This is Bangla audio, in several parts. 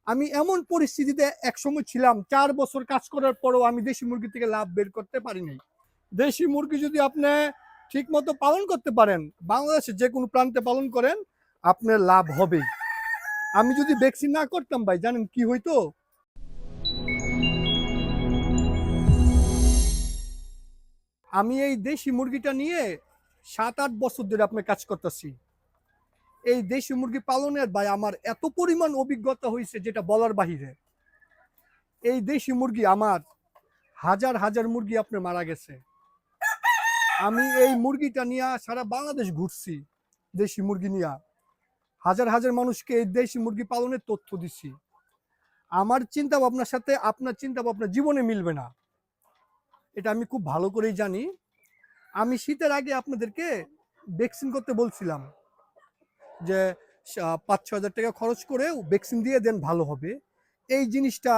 আমি এমন পরিস্থিতিতে একসময় ছিলাম, 4 বছর কাজ করার পরও আমি দেশি মুরগি থেকে লাভ বের করতে পারি নাই। দেশি মুরগি যদি আপনি ঠিক মতো পালন করতে পারেন, বাংলাদেশের যে কোনো প্রান্তে পালন করেন, আপনার লাভ হবেই। আমি যদি ভ্যাকসিন না করতাম ভাই, জানেন কি হইতো? আমি এই দেশি মুরগিটা নিয়ে 7-8 বছর ধরে আপনার কাজ করতেছি। এই দেশি মুরগি পালনের ভাই আমার এত পরিমাণ অভিজ্ঞতা হয়েছে যেটা বলার বাহিরে। এই দেশি মুরগি আমার হাজার হাজার মুরগি আপনার মারা গেছে। আমি এই মুরগিটা নিয়ে সারা বাংলাদেশ ঘুরছি, দেশি মুরগি নিয়ে হাজার হাজার মানুষকে এই দেশি মুরগি পালনের তথ্য দিচ্ছি। আমার চিন্তা ভাবনার সাথে আপনার চিন্তা ভাবনা জীবনে মিলবে না, এটা আমি খুব ভালো করেই জানি। আমি শীতের আগে আপনাদেরকে ভ্যাকসিন করতে বলছিলাম যে 5-6 হাজার টাকা খরচ করে ভ্যাকসিন দিয়ে দেন, ভালো হবে। এই জিনিসটা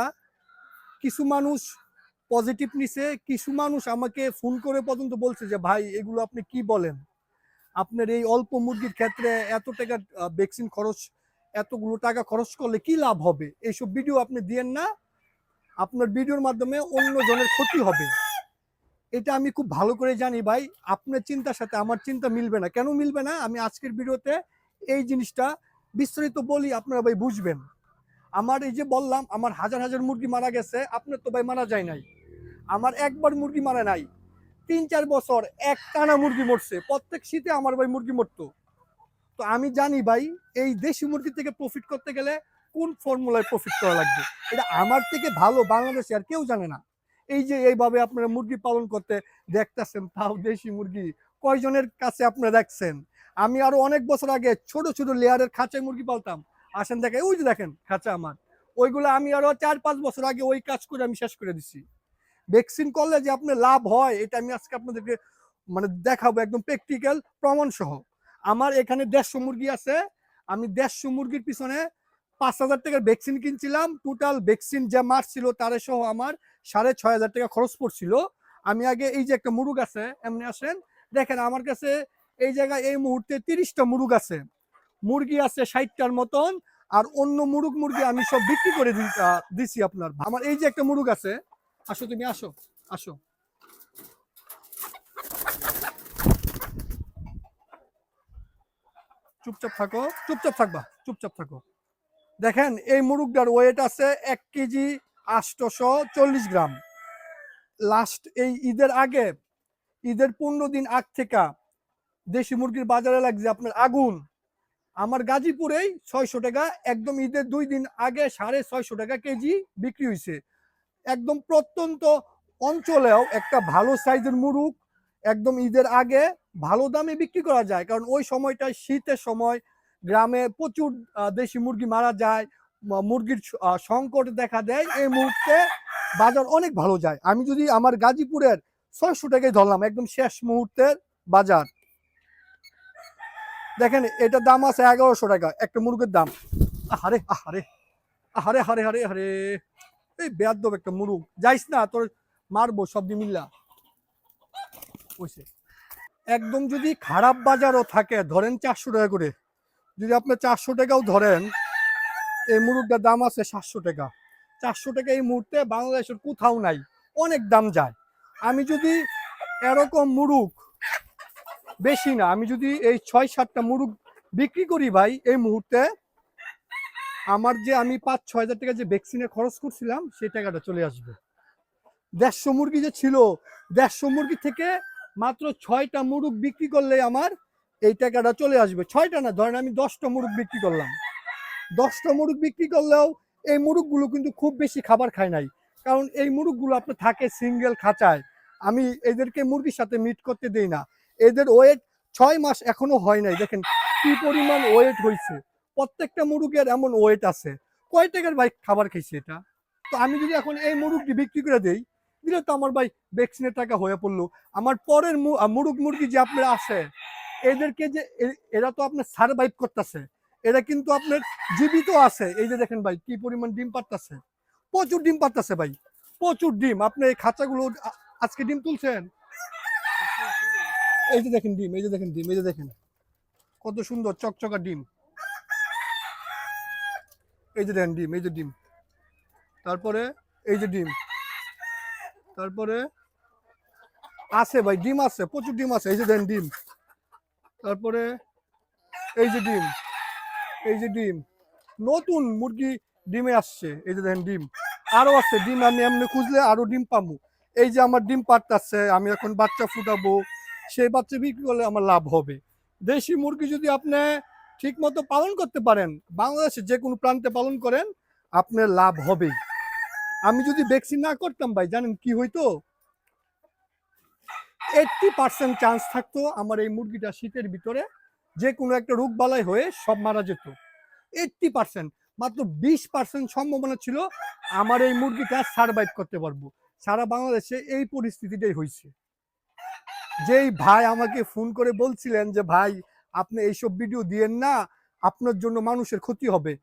কিছু মানুষ পজিটিভ নিছে, কিছু মানুষ আমাকে ফোন করে পর্যন্ত বলছে যে ভাই এগুলো আপনি কি বলেন, আপনার এই অল্প মুরগির ক্ষেত্রে এত টাকা ভ্যাকসিন খরচ, এতগুলো টাকা খরচ করলে কি লাভ হবে, এইসব ভিডিও আপনি দিয়েন না, আপনার ভিডিওর মাধ্যমে অন্য জনের ক্ষতি হবে। এটা আমি খুব ভালো করে জানি ভাই, আপনার চিন্তার সাথে আমার চিন্তা মিলবে না। কেন মিলবে না, আমি আজকের ভিডিওতে এই জিনিসটা বিস্তারিত বলি, আপনারা ভাই বুঝবেন। আমার এই যে বললাম আমার হাজার হাজার মুরগি মারা গেছে, আপনার তো ভাই মারা যায় নাই। আমার একবার মুরগি মারা নাই, 3-4 বছর এক টানা মুরগি মরছে, প্রত্যেক শীতে আমার ভাই মুরগি মরতো। তো আমি জানি ভাই এই দেশি মুরগি থেকে প্রফিট করতে গেলে কোন ফর্মুলায় প্রফিট করা লাগবে, এটা আমার থেকে ভালো বাংলাদেশে আর কেউ জানে না। এই যে এইভাবে আপনারা মুরগি পালন করতে দেখতেছেন, তাও দেশি মুরগি কয়জনের কাছে আপনারা দেখছেন? আমি আরো অনেক বছর আগে ছোট ছোট লেয়ারের খাঁচায় মুরগি পালতাম। আসেন দেখেন, ওই যে দেখেন খাঁচা আমার, ওইগুলো আমি আরো 4-5 বছর আগে ওই কাজ করে আমি শেষ করে দিছি। ভ্যাকসিন করলে যে আপনার লাভ হয়, এটা আমি আজকে আপনাদেরকে মানে দেখাবো একদম প্র্যাকটিক্যাল প্রমাণ সহ। আমার এখানে 150 মুরগি আছে, আমি 150 মুরগির পিছনে 5,000 টাকার ভ্যাকসিন কিনছিলাম। টোটাল ভ্যাকসিন যা মারছিল তারে সহ আমার 6,500 টাকা খরচ পড়ছিল। আমি আগে এই যে একটা মুরগ আছে, এমনি আসেন দেখেন আমার কাছে এই জায়গায় এই মুহূর্তে 30টা মুরগ আছে, মুরগি আছে 60টার মতন। আর অন্য মুরগি আমি সব বিক্রি করে দিছি আপনার। আমার এই যে একটা মুরগ আছে, আসো তুমি আসো, আসো চুপচাপ থাকো, চুপচাপ থাকবা, চুপচাপ থাকো। দেখেন এই মুরগটার ওয়েট আছে 1 কেজি 840 গ্রাম। লাস্ট এই ঈদের আগে, ঈদের 15 দিন আগ থেকে দেশি মুরগির বাজারে লাগছে আপনার আগুন। আমার গাজীপুরেই 600 টাকা, একদম ঈদের 2 দিন আগে 650 টাকা কেজি বিক্রি হয়েছে। একদম প্রত্যন্ত অঞ্চলেও একটা ভালো সাইজের মুরগ একদম ঈদের আগে ভালো দামে বিক্রি করা যায়, কারণ ওই সময়টায় শীতের সময় গ্রামে প্রচুর দেশি মুরগি মারা যায়, মুরগির সংকট দেখা দেয়। এই মুহূর্তে বাজার অনেক ভালো যায়। আমি যদি আমার গাজীপুরের 600 টাকায় ধরলাম, একদম শেষ মুহূর্তের বাজার। দেখেন এটার দাম আছে 1100 টাকা একটা মুরগের দাম। আহারে আহারে আহারে হারে হারে হারে, এই বেয়াদব একটা মুরগ, যাইস না তোর মারবো সব মিল্লা হইছে। একদম যদি খারাপ বাজারও থাকে, ধরেন 400 টাকা করে, যদি আপনি 400 টাকাও ধরেন, এই মুরগটার দাম আছে 700 টাকা। 400 টাকা এই মুহূর্তে বাংলাদেশের কোথাও নাই, অনেক দাম যায়। আমি যদি এরকম মুরগ, বেশি না, আমি যদি এই 6-7টা মুরগ বিক্রি করি ভাই, এই মুহূর্তে আমার যে আমি 5-6 হাজার টাকা যে ভ্যাকসিনে খরচ করছিলাম সেই টাকাটা চলে আসবে। 150 মুরগি যে ছিল, 150 মুরগি থেকে মাত্র 6টা মুরগ বিক্রি করলে আমার এই টাকাটা চলে আসবে। 6টা না, ধরেন আমি 10টা মুরগ বিক্রি করলাম, 10টা মুরগ বিক্রি করলেও এই মুরগগুলো কিন্তু খুব বেশি খাবার খায় নাই, কারণ এই মুরগগুলো আপনার থাকে সিঙ্গেল খাঁচায়। আমি এদেরকে মুরগির সাথে মিট করতে দেই না। এদের ওয়েট 6 মাস এখনো হয় নাই, দেখেন কি পরিমাণ ওয়েট হয়েছে। প্রত্যেকটা মুরগের এমন ওয়েট আছে। কয় টাকার ভাই খাবার খাইছে এটা? তো আমি যদি এখন এই মুরগটি বিক্রি করে দেই, দিলে তো আমার ভাই ভ্যাকসিনের টাকা হয়ে পড়লো। আমার পরের মুরগি যে আপনার আছে, এদেরকে যে এরা তো আপনার সারভাইভ করতেছে, এরা কিন্তু আপনার জীবিত আছে। এই যে দেখেন ভাই কি পরিমাণ ডিম পারতেছে, প্রচুর ডিম পারতেছে ভাই, প্রচুর ডিম। আপনি এই খাঁচাগুলো আজকে ডিম তুলছেন, এই যে দেখেন ডিম, এই যে দেখেন ডিম, এই যে দেখেন কত সুন্দর চকচকা ডিম। এই যে দেখেন ডিম, এই যে ডিম, তারপরে এই যে ডিম, তারপরে আছে ভাই ডিম আছে, প্রচুর ডিম আছে, এই যে দেখেন ডিম, তারপরে এই যে ডিম, এই যে ডিম, নতুন মুরগি ডিমে আসছে, এই যে দেখেন ডিম, আরো আছে ডিম, আমি এমনি খুঁজলে আরো ডিম পাবো। এই যে আমার ডিম পাড়তাছে, আমি এখন বাচ্চা ফুটাবো, সেই বাচ্চা বিক্রি করলে আমার লাভ হবে। দেশি মুরগি যদি আপনি ঠিক মতো পালন করতে পারেন, বাংলাদেশে যে কোনো প্রান্তে পালন করেন, আপনার লাভ হবেই। আমি যদি ভ্যাকসিন না করতাম ভাই, জানেন কি হইতো? 80% চান্স থাকতো আমার এই মুরগিটা শীতের ভিতরে যে কোনো একটা রোগ বালাই হয়ে সব মারা যেত। 80%, মাত্র 20% সম্ভাবনা ছিল আমার এই মুরগিটা সার্ভাইভ করতে পারবো। সারা বাংলাদেশে এই পরিস্থিতিটাই হয়েছে। যেই ভাই আমাকে ফোন করে বলছিলেন যে ভাই আপনি এইসব ভিডিও দিয়েন না, আপনার জন্য মানুষের ক্ষতি হবে।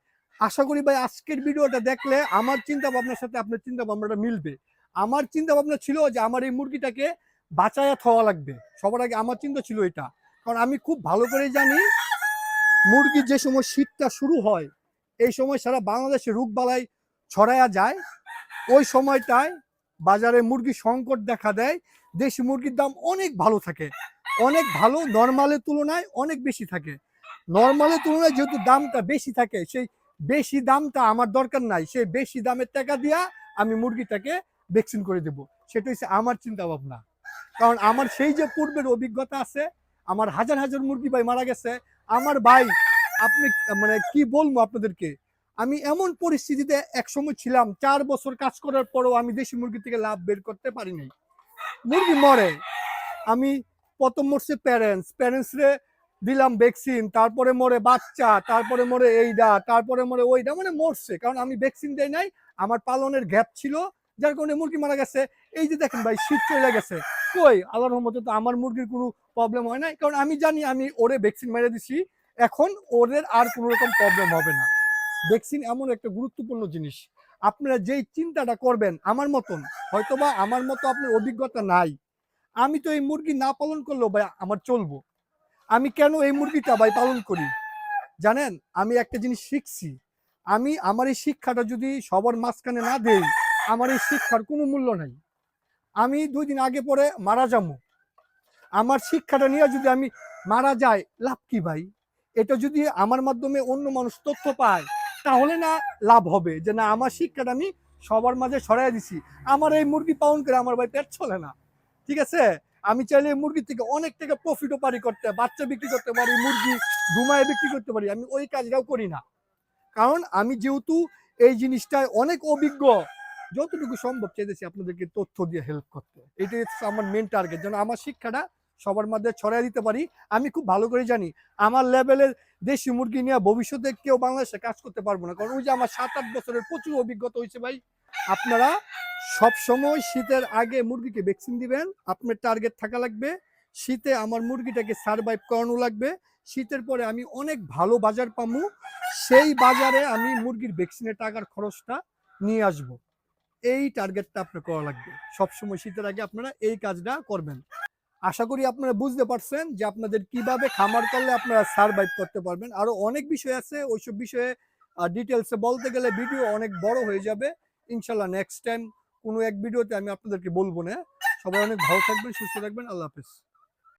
আশা করি ভাই আজকের ভিডিওটা দেখলে আমার চিন্তা ভাবনার সাথে আপনার চিন্তা ভাবনাটা মিলবে। আমার চিন্তা ভাবনা ছিল যে আমার এই মুরগিটাকে বাঁচায়া থাওয়া লাগবে, সবার আগে আমার চিন্তা ছিল এটা। কারণ আমি খুব ভালো করে জানি মুরগির যে সময় শীতটা শুরু হয়, এই সময় সারা বাংলাদেশে রোগবালাই ছড়ায়া যায়, ওই সময়টায় বাজারে মুরগি সংকট দেখা দেয়, দেশি মুরগির দাম অনেক ভালো থাকে, অনেক ভালো, নর্মালের তুলনায় অনেক বেশি থাকে। নর্মালের তুলনায় যেহেতু দামটা বেশি থাকে, সেই বেশি দামটা আমার দরকার নাই, সেই বেশি দামের টাকা দিয়া আমি মুরগিটাকে ভ্যাকসিন করে দেব, সেটা হচ্ছে আমার চিন্তা ভাবনা। কারণ আমার সেই যে পূর্বের অভিজ্ঞতা আছে, আমার হাজার হাজার মুরগি ভাই মারা গেছে। আমার ভাই, আপনি মানে কি বলবো আপনাদেরকে, আমি এমন পরিস্থিতিতে একসময় ছিলাম, 4 বছর কাজ করার পরও আমি দেশি মুরগি থেকে লাভ বের করতে পারি নাই। মুরগি মরে, আমি প্রথম মরছে প্যারেন্টস রে দিলাম ভ্যাকসিন, তারপরে মরে বাচ্চা, তারপরে মরে এইটা, তারপরে মরে ওইটা, মানে মরছে কারণ আমি ভ্যাকসিন দেই নাই, আমার পালনের গ্যাপ ছিল, যার কারণে মুরগি মারা গেছে। এই যে দেখেন ভাই শীত চলে গেছে, কই আল্লাহর রহমতে তো আমার মুরগির কোনো প্রবলেম হয় নাই, কারণ আমি জানি আমি ওরে ভ্যাকসিন মেরে দিছি, এখন ওদের আর কোনো রকম প্রবলেম হবে না। ভ্যাকসিন এমন একটা গুরুত্বপূর্ণ জিনিস, আপনারা যেই চিন্তাটা করবেন আমার মতন, হয়তোবা আমার মতো আপনার অভিজ্ঞতা নাই, আমি তো এই মুরগি না পালন করলেও ভাই আমার চলবো। আমি কেন এই মুরগিটা ভাই পালন করি জানেন? আমি একটা জিনিস শিখছি, আমি আমার এই শিক্ষাটা যদি সবার মাঝখানে না দেই, আমার এই শিক্ষার কোনো মূল্য নাই। আমি 2 দিন আগে পরে মারা যাবো, আমার শিক্ষাটা নিয়ে যদি আমি মারা যাই, লাভ কি ভাই? এটা যদি আমার মাধ্যমে অন্য মানুষ তথ্য পায়, তাহলে না লাভ হবে যে না আমার শিক্ষাটা আমি সবার মাঝে ছড়াই দিছি। আমার এই মুরগি পালন করে আমার ভাই পেট চলে না, ঠিক আছে? আমি চাইলে মুরগি থেকে অনেক টাকা প্রফিটও পারি করতে, বাচ্চা বিক্রি করতে পারি, মুরগি ঘুমায় বিক্রি করতে পারি, আমি ওই কাজটাও করি না। কারণ আমি যেহেতু এই জিনিসটায় অনেক অভিজ্ঞ, যতটুকু সম্ভব চাইতেছি আপনাদেরকে তথ্য দিয়ে হেল্প করতে। এটাই হচ্ছে আমার মেন টার্গেট, যেন আমার শিক্ষাটা সবার মধ্যে ছড়াই দিতে পারি। আমি খুব ভালো করে জানি আমার লেভেলের দেশি মুরগি নিয়ে ভবিষ্যতে কেউ বাংলাদেশে কাজ করতে পারবো না, কারণ ওই যে আমার 7-8 বছরের প্রচুর অভিজ্ঞতা হয়েছে ভাই। আপনারা সব সময় শীতের আগে মুরগিকে ভ্যাকসিন দিবেন, আপনার টার্গেট থাকা লাগবে শীতে আমার মুরগিটাকে সারভাইভ করানো লাগবে, শীতের পরে আমি অনেক ভালো বাজার পাবো, সেই বাজারে আমি মুরগির ভ্যাকসিনের টাকার খরচটা নিয়ে আসব। এই টার্গেটটা আপনার করা লাগবে সবসময়, শীতের আগে আপনারা এই কাজটা করবেন। আশা করি আপনারা বুঝতে পারছেন যে আপনাদের কিভাবে খামার করলে আপনারা সারভাইভ করতে পারবেন। আরো অনেক বিষয় আছে, ওইসব বিষয়ে ডিটেলসে বলতে গেলে ভিডিও অনেক বড় হয়ে যাবে। ইনশাল্লাহ নেক্সট টাইম কোনো এক ভিডিওতে আমি আপনাদেরকে বলবো না। সবাই অনেক ভালো থাকবেন, সুস্থ থাকবেন, আল্লাহ হাফেজ।